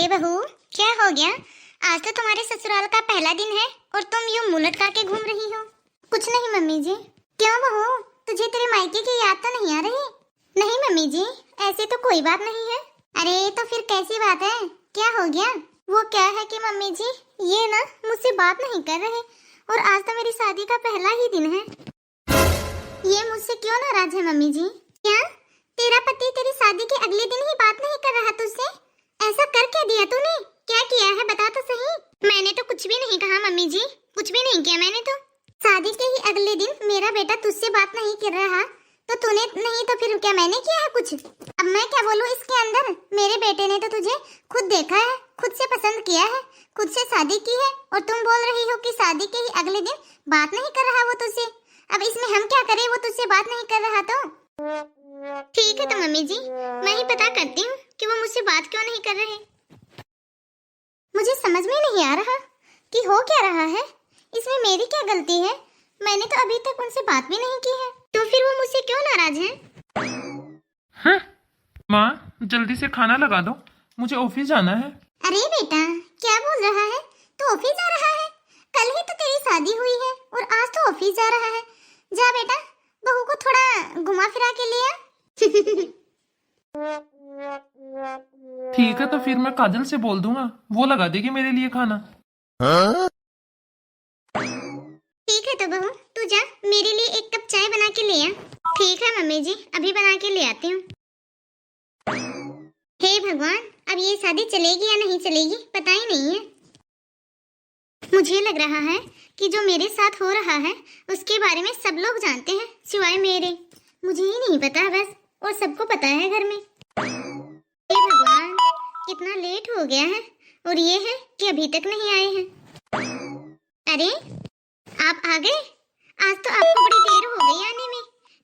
अरे बहू, क्या हो गया? आज तो तुम्हारे ससुराल का पहला दिन है और तुम यूं मुंह लटका के घूम रही हो। कुछ नहीं मम्मी जी। क्यों बहू, तुझे तेरे मायके की याद तो नहीं आ रही? नहीं मम्मी जी, ऐसे तो कोई बात नहीं है। अरे तो फिर कैसी बात है, क्या हो गया? वो क्या है कि मम्मी जी, ये ना मुझसे बात नहीं कर रहे और आज तो मेरी शादी का पहला ही दिन है। ये मुझसे क्यों नाराज है मम्मी जी? क्या तेरा पति तेरी शादी के अगले दिन ही बात नहीं कर रहा तुझसे? ऐसा कर क्या दिया तूने? क्या किया है बता तो सही। मैंने तो कुछ भी नहीं कहा मम्मी जी, कुछ भी नहीं किया मैंने तो। शादी के ही अगले दिन मेरा बेटा तुझसे बात नहीं कर रहा तो तूने नहीं तो फिर क्या मैंने किया है कुछ? अब मैं क्या बोलूं इसके अंदर? मेरे बेटे ने तो तुझे खुद देखा है, खुद से पसंद किया है, खुद से शादी की है और तुम बोल रही हो कि शादी के ही अगले दिन बात नहीं कर रहा वो तुझसे। अब इसमें हम क्या करें, वो तुझसे बात नहीं कर रहा तो? ठीक है तो मम्मी जी, मैं ही पता करती हूँ कि वो मुझसे बात क्यों नहीं कर रहे। मुझे समझ में नहीं आ रहा कि हो क्या रहा है, इसमें मेरी क्या गलती है? मैंने तो अभी तक उनसे बात भी नहीं की है, तो फिर वो मुझसे क्यों नाराज हैं? माँ जल्दी से खाना लगा दो, मुझे ऑफिस जाना है। अरे बेटा, क्या बोल रहा है? तो ऑफिस जा रहा है? कल ही तो तेरी शादी हुई है और आज तो ऑफिस जा रहा है। जा बेटा, बहू को थोड़ा घुमा फिरा के ले आ। ठीक है तो फिर मैं काजल से बोल दूंगा, वो लगा देगी मेरे लिए खाना। ठीक है तो बहू, तू जा मेरे लिए एक कप चाय बना के ले आ। ठीक है मम्मी जी, अभी बना के ले आती हूँ। हे भगवान, अब ये शादी चलेगी या नहीं चलेगी पता ही नहीं है। मुझे लग रहा है कि जो मेरे साथ हो रहा है उसके बारे में सब लोग जानते हैं सिवाय मेरे। मुझे ही नहीं पता बस, और सबको पता है घर में। हे भगवान, कितना लेट हो गया है और ये है कि अभी तक नहीं आए हैं। अरे आप आ गए? आज तो आपको बड़ी देर हो गई आने में।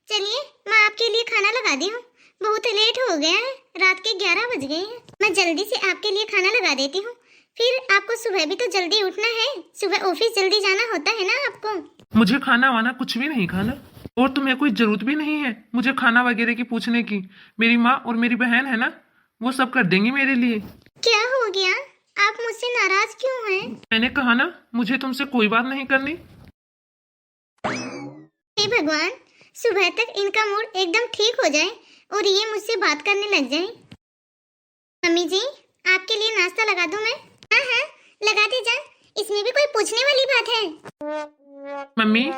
चलिए मैं आपके लिए खाना लगा दी हूँ, बहुत लेट हो गया है, रात के 11 बज गए हैं। मैं जल्दी से आपके लिए खाना लगा देती हूँ, फिर आपको सुबह भी तो जल्दी उठना है, सुबह ऑफिस जल्दी जाना होता है ना आपको। मुझे खाना वाना कुछ भी नहीं खाना और तुम्हें कोई जरूरत भी नहीं है मुझे खाना वगैरह की पूछने की। मेरी माँ और मेरी बहन है ना, वो सब कर देंगी मेरे लिए। क्या हो गया, आप मुझसे नाराज क्यों हैं? मैंने कहा ना मुझे तुमसे कोई बात नहीं करनी। हे भगवान, सुबह तक इनका मूड एकदम ठीक हो जाए और ये मुझसे बात करने लग जाए। मम्मी जी, आपके लिए नाश्ता लगा दूं मैं? हाँ हाँ, लगा दे जा, इसमें भी कोई पूछने वाली बात है? मम्मी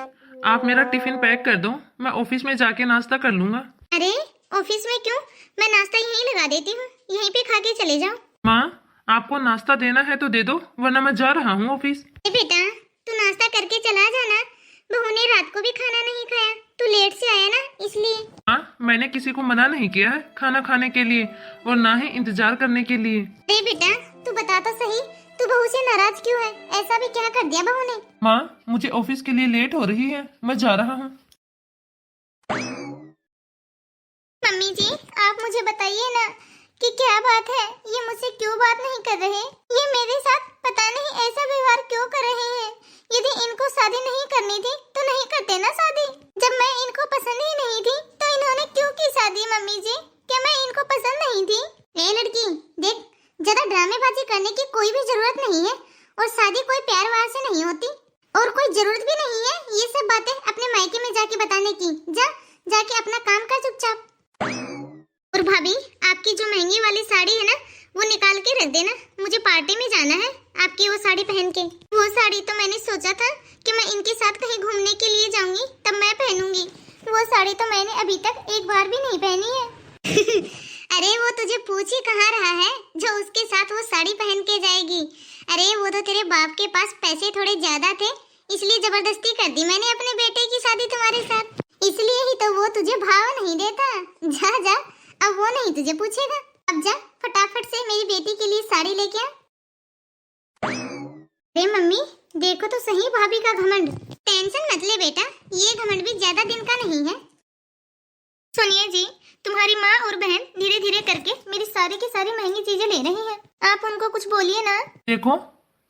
आप मेरा टिफिन पैक कर दो, मैं ऑफिस में जाके नाश्ता कर लूंगा। अरे ऑफिस में क्यों, मैं नाश्ता यहीं लगा देती हूँ, यहीं पे खा के चले जाओ। माँ आपको नाश्ता देना है तो दे दो, वरना मैं जा रहा हूँ ऑफिस। बेटा तू नाश्ता करके चला जाना, बहू ने रात को भी खाना नहीं खाया, तू लेट से आया ना इसलिए। हाँ मैंने किसी को मना नहीं किया है खाना खाने के लिए और ना ही इंतजार करने के लिए। अरे बेटा तू बता तो सही, तू बहू से नाराज क्यों है? ऐसा भी क्या कर दिया बहू ने? माँ मुझे ऑफिस के लिए लेट हो रही है, मैं जा रहा हूँ। मम्मी जी आप मुझे बताइए ना कि क्या बात है, ये मुझसे क्यों बात नहीं कर रहे? ये मेरे साथ पता नहीं ऐसा व्यवहार क्यों कर रहे हैं? यदि इनको शादी नहीं करनी थी तो नहीं करते ना शादी। जब मैं इनको पसंद ही नहीं थी तो इन्होंने क्यों की शादी? मम्मी जी क्या मैं इनको पसंद नहीं थी? ए लड़की देख, ज्यादा ड्रामेबाजी करने की कोई भी जरूरत नहीं है और शादी कोई प्यार वार से नहीं होती और कोई जरूरत भी नहीं है ये सब बातें अपने मायके में जाके बताने की। जा जाके अपना काम कर चुपचाप। और भाभी आपकी जो महंगी वाली साड़ी है ना वो निकाल के रख देना, मुझे पार्टी में जाना है आपकी वो साड़ी पहन के। वो साड़ी तो मैंने सोचा था कि मैं इनके साथ कहीं घूमने के लिए जाऊंगी तब मैं पहनूंगी, वो साड़ी तो मैंने अभी तक एक बार भी नहीं पहनी है। अरे वो तुझे पूछ ही कहाँ रहा है जो उसके साथ वो साड़ी पहन के जाएगी? अरे वो तो तेरे बाप के पास पैसे थोड़े ज्यादा थे इसलिए जबरदस्ती कर दी मैंने अपने बेटे की शादी तुम्हारे साथ, इसलिए ही तो वो तुझे भाव नहीं देता। जा जा, अब वो नहीं तुझे पूछेगा, अब जा फटाफट से मेरी बेटी के लिए साड़ी लेके आ। अरे मम्मी देखो तो सही भाभी का घमंड। टेंशन मत ले बेटा, ये घमंड भी ज्यादा दिन का नहीं है। सुनिए जी, तुम्हारी माँ और बहन धीरे धीरे करके मेरी सारी की सारी महंगी चीजें ले रही हैं, आप उनको कुछ बोलिए ना। देखो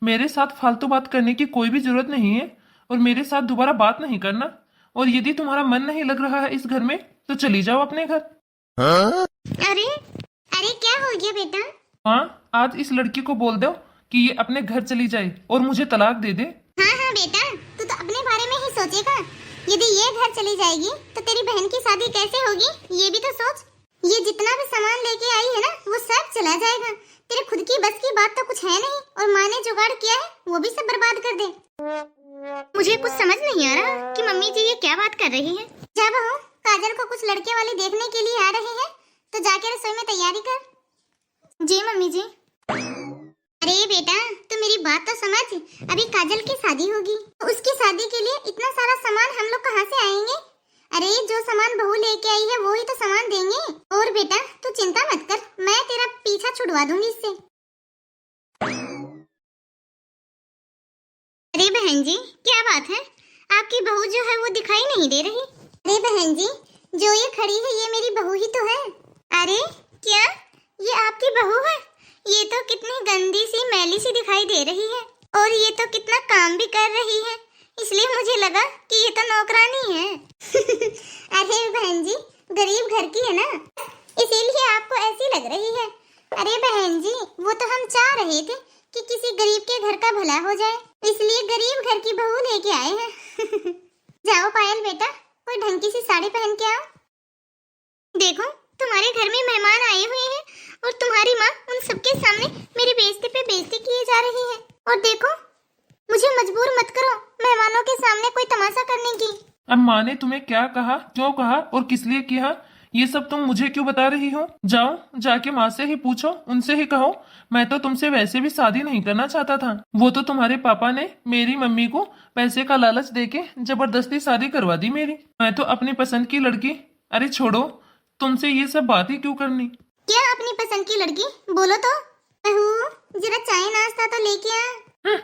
मेरे साथ फालतू बात करने की कोई भी जरूरत नहीं है और मेरे साथ दोबारा बात नहीं करना, और यदि तुम्हारा मन नहीं लग रहा है इस घर में तो चली जाओ अपने घर। अरे अरे क्या हो गया बेटा? हाँ, आज इस लड़की को बोल दो कि ये अपने घर चली जाए और मुझे तलाक दे दे। हाँ हाँ बेटा, तू तो अपने बारे में ही सोचेगा। यदि ये घर चली जाएगी तो तेरी बहन की शादी कैसे होगी, ये भी तो सोच। ये जितना भी सामान लेके आई है ना, वो सब चला जाएगा। तेरे खुद की बस की बात तो कुछ है नहीं, और माँ ने जुगाड़ किया है वो भी सब बर्बाद कर दे। मुझे कुछ समझ नहीं आ रहा कि मम्मी जी ये क्या बात कर रही है। जा बहू, काजल को कुछ लड़के वाले देखने के लिए आ रहे हैं, तो जाके रसोई में तैयारी कर। जी मम्मी जी। अरे बेटा, तू मेरी बात तो समझ। अभी काजल की शादी होगी, तो उसकी शादी के लिए इतना सारा सामान हम लोग कहाँ से आएंगे। अरे जो सामान बहू लेके आई है वो ही तो सामान देंगे। और बेटा तू चिंता मत कर, मैं तेरा पीछा छुड़वा दूंगी इससे। अरे बहन जी, क्या बात है, आपकी बहू जो है वो दिखाई नहीं दे रही। अरे बहन जी, जो ये खड़ी है ये मेरी बहू ही तो है। अरे क्या ये आपकी बहू है? ये तो कितनी गंदी सी मैली सी दिखाई दे रही है, और ये तो कितना काम भी कर रही है, इसलिए मुझे लगा कि ये तो नौकरानी है। अरे बहन जी, गरीब घर की है ना, इसीलिए आपको ऐसी लग रही है। अरे बहन जी, वो तो हम चाह रहे थे कि किसी गरीब के घर का भला हो जाए, इसलिए गरीब घर की बहू लेके आए हैं। जाओ पायल बेटा, कोई ढंग की सी साड़ी पहन के आओ। देखो तुम्हारे घर में मेहमान आए हुए हैं, और तुम्हारी माँ उन सबके सामने मेरी बेइज्जती पे बेइज्जती किए जा रही है। और देखो, मुझे मजबूर मत करो मेहमानों के सामने कोई तमाशा करने की। अब माँ ने तुम्हें क्या कहा, क्यों कहा और किस लिए किया, ये सब तुम मुझे क्यों बता रही हो? जाओ जाके माँ से ही पूछो, उनसे ही कहो। मैं तो तुमसे वैसे भी शादी नहीं करना चाहता था, वो तो तुम्हारे पापा ने मेरी मम्मी को पैसे का लालच देके जबरदस्ती शादी करवा दी मेरी। मैं तो अपनी पसंद की लड़की। अरे छोड़ो, तुमसे ये सब बात ही क्यों करनी। क्या अपनी पसंद की लड़की, बोलो तो। बहू जरा चाय नाश्ता तो लेके आ।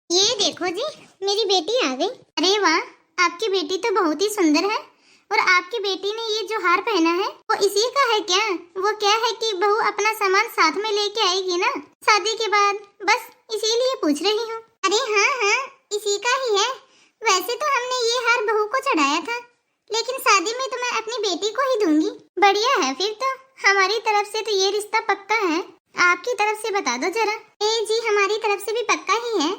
ये देखो जी, मेरी बेटी आ गई। अरे वाह, आपकी बेटी तो बहुत ही सुंदर है। और आपकी बेटी ने ये जो हार पहना है वो इसी का है क्या? वो क्या है कि बहू अपना सामान साथ में लेके आएगी ना शादी के बाद, बस इसीलिए पूछ रही हूँ। अरे हाँ हाँ, इसी का ही है। वैसे तो हमने ये हार बहू को चढ़ाया था, लेकिन शादी में तो मैं अपनी बेटी को ही दूंगी। बढ़िया है, फिर तो हमारी तरफ से तो ये रिश्ता पक्का है। आपकी तरफ से बता दो जरा। जी हमारी तरफ से भी पक्का ही है।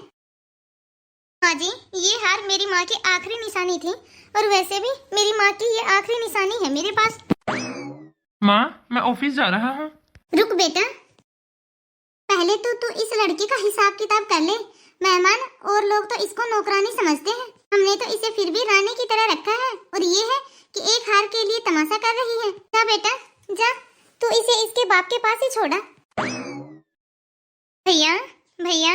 हाँ जी, ये हार मेरी माँ की आखिरी निशानी थी, और वैसे भी मेरी माँ की ये आखिरी निशानी है मेरे पास। माँ, मैं ऑफिस जा रहा हूँ। रुक बेटा, पहले तो तू इस लड़की का हिसाब किताब कर ले। मेहमान और लोग तो इसको नौकरानी समझते हैं, हमने तो इसे फिर भी रानी की तरह रखा है, और ये है कि एक हार के लिए तमाशा कर रही है। जा बेटा जा, तू इसे इसके बाप के पास ही छोड़ा। भैया भैया।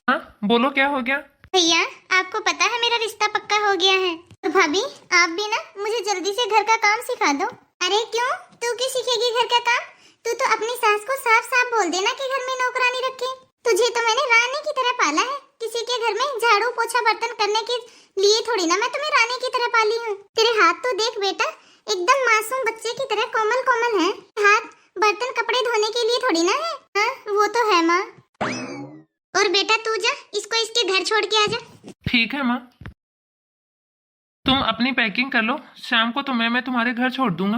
हाँ बोलो, क्या हो गया? भैया आपको पता है मेरा रिश्ता पक्का हो गया है। और भाभी आप भी ना मुझे जल्दी से घर का काम सिखा दो। अरे क्यों, तू क्यों सीखेगी घर का काम? तू तो अपनी सास को साफ साफ बोल देना कि घर में नौकरानी रखे। तुझे तो मैंने रानी की तरह पाला है, किसी के घर में झाड़ू पोछा बर्तन करने के लिए थोड़ी ना मैं तुम्हें रानी की तरह पाली हूँ। तेरे हाथ तो देख बेटा, एकदम मासूम बच्चे की तरह कोमल कोमल है। हाथ बर्तन कपड़े धोने के लिए थोड़ी ना है। हाँ वो तो है माँ। और बेटा तू जा, इसको इसके घर छोड़ के आ जा। ठीक है माँ, तुम अपनी पैकिंग कर लो, शाम को मैं तुम्हारे घर छोड़ दूंगा।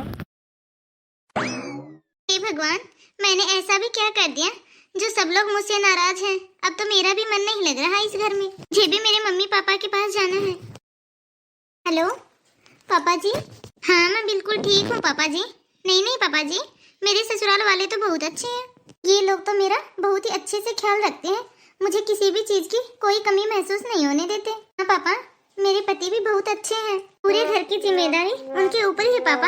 हे भगवान, मैंने ऐसा भी क्या कर दिया जो सब लोग मुझसे नाराज हैं। अब तो मेरा भी मन नहीं लग रहा इस घर में। मुझे भी मेरे मम्मी पापा के पास जाना है। हेलो पापा जी। हाँ मैं बिल्कुल ठीक हूँ पापा जी। नहीं पापा जी, मेरे ससुराल वाले तो बहुत अच्छे हैं। ये लोग तो मेरा बहुत ही अच्छे से ख्याल रखते हैं, मुझे किसी भी चीज की कोई कमी महसूस नहीं होने देते। हाँ पापा, मेरे पति भी बहुत अच्छे हैं। पूरे घर की जिम्मेदारी उनके ऊपर ही पापा।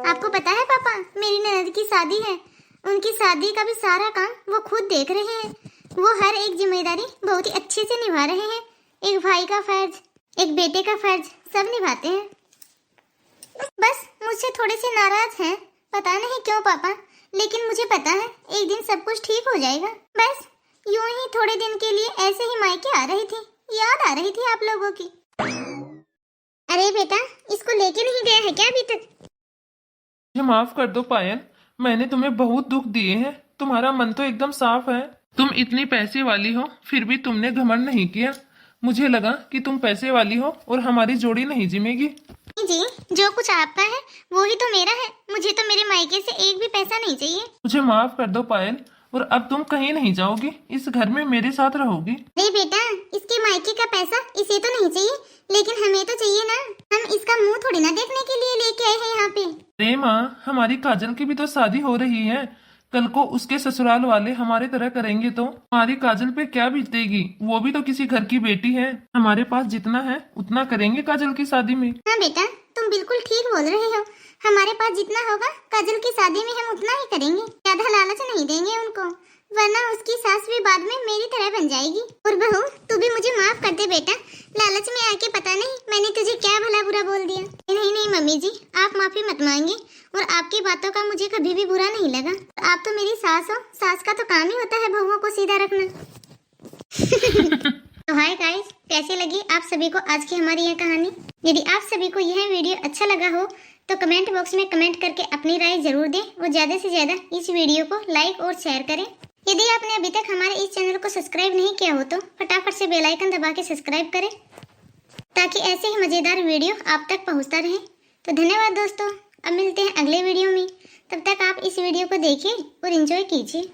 आपको पता है पापा, मेरी ननद की शादी है, उनकी शादी का भी सारा काम वो खुद देख रहे हैं। वो हर एक जिम्मेदारी बहुत ही अच्छे से निभा रहे हैं। एक भाई का फर्ज, एक बेटे का फर्ज सब निभाते हैं। बस मुझसे थोड़े से नाराज हैं, पता नहीं क्यों पापा, लेकिन मुझे पता है एक दिन सब कुछ ठीक हो जाएगा। बस यूं ही थोड़े दिन के लिए ऐसे ही मायके आ रही थी, याद आ रही थी आप लोगों की। अरे बेटा, इसको लेके नहीं गया है क्या अभी तक? मुझे माफ कर दो पायल, मैंने तुम्हें बहुत दुख दिए हैं। तुम्हारा मन तो एकदम साफ है। तुम इतनी पैसे वाली हो, फिर भी तुमने घमंड नहीं किया। मुझे लगा कि तुम पैसे वाली हो और हमारी जोड़ी नहीं जिमेगी। जी, जो कुछ आपका है वो ही तो मेरा है। मुझे तो मेरे मायके से एक भी पैसा नहीं चाहिए। मुझे माफ कर दो पायल, और अब तुम कहीं नहीं जाओगी, इस घर में मेरे साथ रहोगी। अरे बेटा, इसके मायके का पैसा इसे तो नहीं चाहिए, लेकिन हमें तो चाहिए ना। हम इसका मुंह थोड़ी ना देखने के लिए लेके आए हैं यहाँ पे। अरे माँ, हमारी काजल की भी तो शादी हो रही है। कल को उसके ससुराल वाले हमारे तरह करेंगे तो हमारी काजल पे क्या बीतेगी? वो भी तो किसी घर की बेटी है। हमारे पास जितना है उतना करेंगे काजल की शादी में। हाँ बेटा, तुम बिल्कुल ठीक बोल रहे हो। हमारे पास जितना होगा काजल की शादी में हम उतना ही करेंगे। ज्यादा लालच नहीं देंगे उनको, वरना उसकी सास भी बाद में मेरी तरह बन जाएगी। और बहू, तू भी मुझे माफ कर दे बेटा। लालच में आके पता नहीं मैंने तुझे क्या भला बुरा बोल दिया। नहीं नहीं मम्मी जी, आप माफी मत मांगिए। और आपकी बातों का मुझे कभी भी बुरा नहीं लगा। आप तो मेरी सास हो, सास का तो काम ही होता है बहुओं को सीधा रखना। तो हाय गाइस, कैसी लगी आप सभी को आज की हमारी यह कहानी? यदि आप सभी को यह वीडियो अच्छा लगा हो तो कमेंट बॉक्स में कमेंट करके अपनी राय जरूर दें और ज्यादा से ज्यादा इस वीडियो को लाइक और शेयर करें। यदि आपने अभी तक हमारे इस चैनल को सब्सक्राइब नहीं किया हो तो फटाफट से बेल आइकन दबा के सब्सक्राइब करें, ताकि ऐसे ही मजेदार वीडियो आप तक पहुंचता रहे। तो धन्यवाद दोस्तों, अब मिलते हैं अगले वीडियो में। तब तक आप इस वीडियो को देखिए और एंजॉय कीजिए।